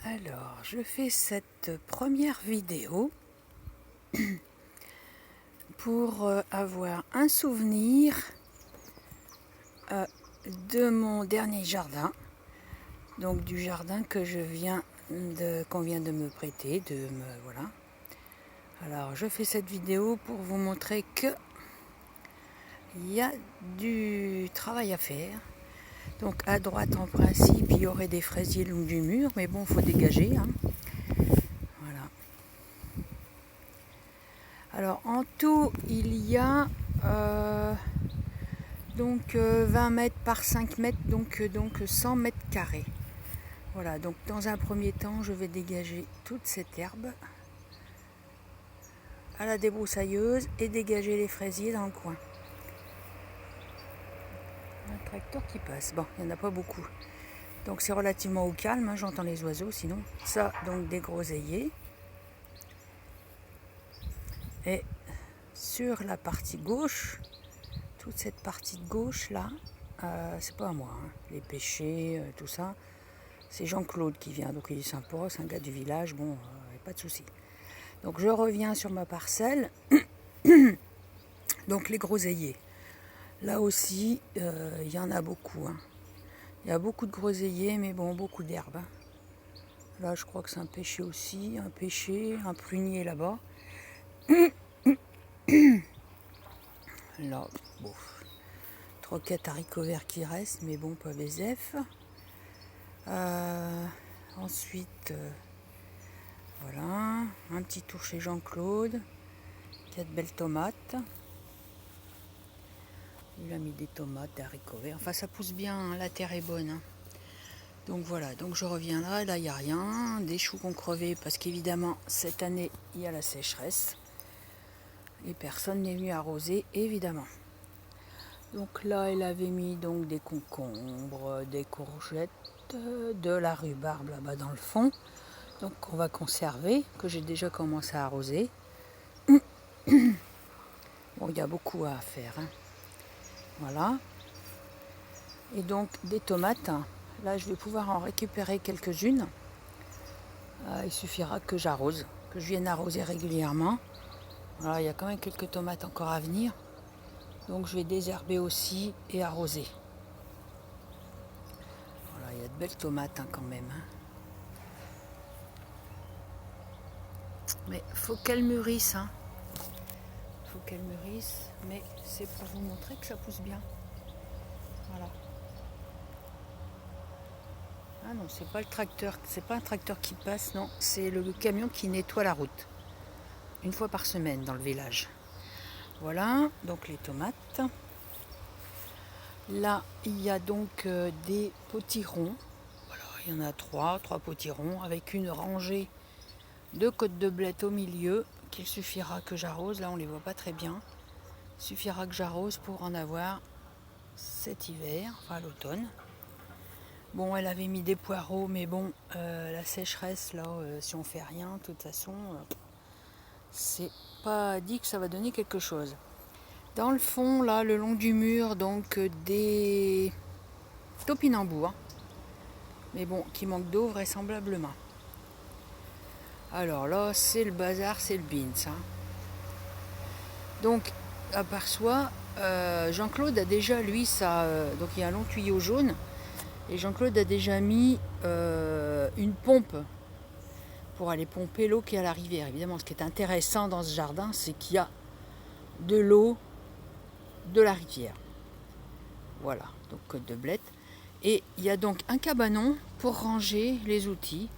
Alors, je fais cette première vidéo pour avoir un souvenir de mon dernier jardin, donc du jardin que qu'on vient de me prêter, voilà. Alors, je fais cette vidéo pour vous montrer que il y a du travail à faire. Donc à droite, en principe, il y aurait des fraisiers le long du mur, mais bon, il faut dégager, hein. Voilà. Alors en tout, il y a 20 mètres par 5 mètres, donc 100 mètres carrés. Voilà, donc dans un premier temps, je vais dégager toute cette herbe à la débroussailleuse et dégager les fraisiers dans le coin. Un tracteur qui passe. Bon, il n'y en a pas beaucoup. Donc c'est relativement au calme, hein, j'entends les oiseaux sinon. Ça, donc des groseilliers. Et sur la partie gauche, toute cette partie de gauche là, c'est pas à moi, hein. Les pêchers, tout ça, c'est Jean-Claude qui vient, donc il est sympa, c'est un gars du village, bon, pas de souci. Donc je reviens sur ma parcelle, donc les groseilliers. Là aussi, il y en a beaucoup, hein. Il y a beaucoup de groseilliers, mais bon, beaucoup d'herbes, hein. Là, je crois que c'est un pêcher aussi, un prunier là-bas. Là, bon, 3-4 haricots verts qui restent, mais bon, pas BZF. Ensuite, voilà, un petit tour chez Jean-Claude, 4 belles tomates. Il a mis des tomates, des haricots verts. Enfin, ça pousse bien, hein, la terre est bonne, hein. Donc voilà, donc je reviendrai, là il n'y a rien, des choux qui ont crevé parce qu'évidemment cette année il y a la sécheresse et personne n'est venu arroser évidemment. Donc là elle avait mis donc des concombres, des courgettes, de la rhubarbe là-bas dans le fond, donc on va conserver, que j'ai déjà commencé à arroser. Bon, il y a beaucoup à faire, hein. Voilà. Et donc des tomates, là je vais pouvoir en récupérer quelques-unes. Il suffira que j'arrose, que je vienne arroser régulièrement. Voilà, il y a quand même quelques tomates encore à venir. Donc je vais désherber aussi et arroser. Voilà, il y a de belles tomates, hein, quand même, hein. Mais faut qu'elles mûrissent, hein. Faut qu'elles mûrissent, mais c'est pour vous montrer que ça pousse bien. Voilà. Ah non, c'est pas le tracteur, c'est pas un tracteur qui passe, non, c'est le camion qui nettoie la route. Une fois par semaine dans le village. Voilà, donc les tomates. Là, il y a donc des potirons. Voilà, il y en a trois potirons avec une rangée de côtes de blettes au milieu qu'il suffira que j'arrose. Là, on les voit pas très bien. Il suffira que j'arrose pour en avoir cet hiver, enfin l'automne. Bon, elle avait mis des poireaux, mais bon, la sécheresse, là, si on fait rien, de toute façon, c'est pas dit que ça va donner quelque chose. Dans le fond, là, le long du mur, donc des topinambours, mais bon, qui manquent d'eau vraisemblablement. Alors là, c'est le bazar, c'est le beans, hein. Donc, à part soi, Jean-Claude a déjà, lui, donc il y a un long tuyau jaune, et Jean-Claude a déjà mis une pompe pour aller pomper l'eau qui est à la rivière. Évidemment, ce qui est intéressant dans ce jardin, c'est qu'il y a de l'eau de la rivière. Voilà, donc côte de blettes. Et il y a donc un cabanon pour ranger les outils.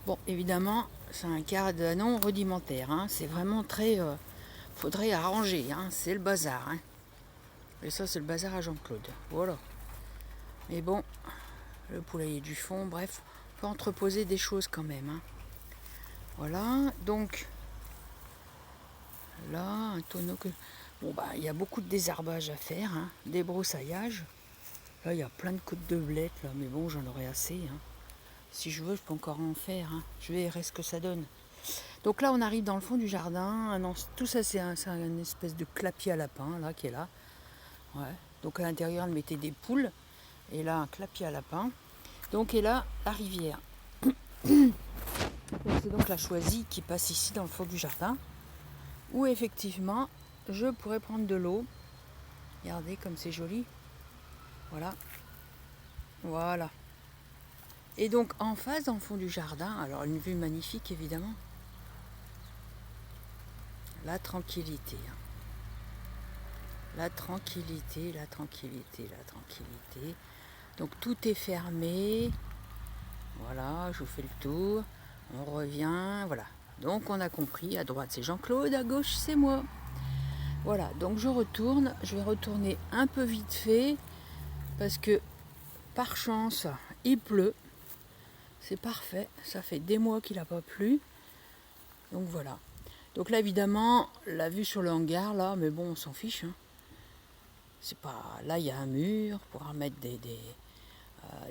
Bon, évidemment, c'est un cabanon rudimentaire, hein. C'est vraiment très... faudrait arranger, hein. C'est le bazar, hein. Et ça, c'est le bazar à Jean-Claude. Voilà. Mais bon, le poulailler du fond, bref, on peut entreposer des choses quand même, hein. Voilà, donc là, un tonneau que... Bon, bah, il y a beaucoup de désherbage à faire, hein, des brousaillages. Là, il y a plein de côtes de blettes, là, mais bon, j'en aurai assez, hein. Si je veux, je peux encore en faire, hein. Je verrai ce que ça donne. Donc là, on arrive dans le fond du jardin. Ah non, tout ça, c'est une espèce de clapier à lapin, là, qui est là. Ouais. Donc à l'intérieur, elle mettait des poules. Et là, un clapier à lapin. Donc, et là, la rivière. C'est donc la choisie qui passe ici dans le fond du jardin, où effectivement je pourrais prendre de l'eau. Regardez comme c'est joli. Voilà. Voilà. Et donc en face, dans le fond du jardin, alors une vue magnifique évidemment. La tranquillité. La tranquillité, la tranquillité, la tranquillité. Donc tout est fermé. Voilà, je vous fais le tour. On revient, voilà. Donc on a compris, à droite c'est Jean-Claude, à gauche c'est moi. Voilà, donc je retourne. Je vais retourner un peu vite fait. Parce que par chance, il pleut. C'est parfait. Ça fait des mois qu'il n'a pas plu. Donc voilà. Donc là évidemment, la vue sur le hangar là, mais bon on s'en fiche. C'est pas. Là il y a un mur pour mettre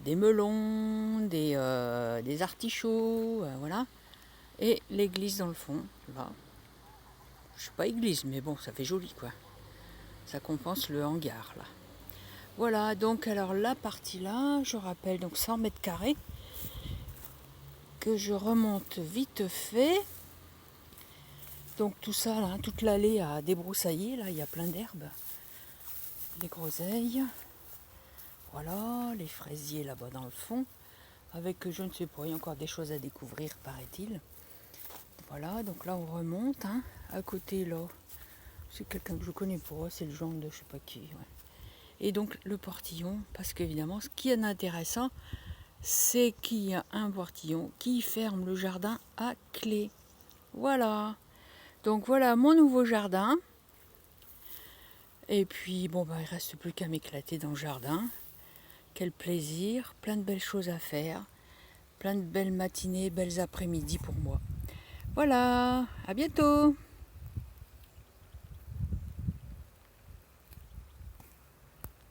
des melons, des artichauts, voilà. Et l'église dans le fond, là. Je sais pas église, mais bon, ça fait joli quoi. Ça compense le hangar là. Voilà, donc alors la partie là, je rappelle donc 100 mètres carrés que je remonte vite fait. Donc tout ça là, toute l'allée à débroussailler, là il y a plein d'herbes, des groseilles. Voilà, les fraisiers là-bas dans le fond, avec je ne sais pas, il y a encore des choses à découvrir paraît-il. Voilà, donc là on remonte, à côté là, c'est quelqu'un que je connais pas, c'est le genre de je sais pas qui. Ouais. Et donc le portillon, parce qu'évidemment ce qui est intéressant, c'est qu'il y a un portillon qui ferme le jardin à clé. Voilà, donc voilà mon nouveau jardin. Et puis bon, il ne reste plus qu'à m'éclater dans le jardin. Quel plaisir, plein de belles choses à faire, plein de belles matinées, belles après-midi pour moi. Voilà, à bientôt!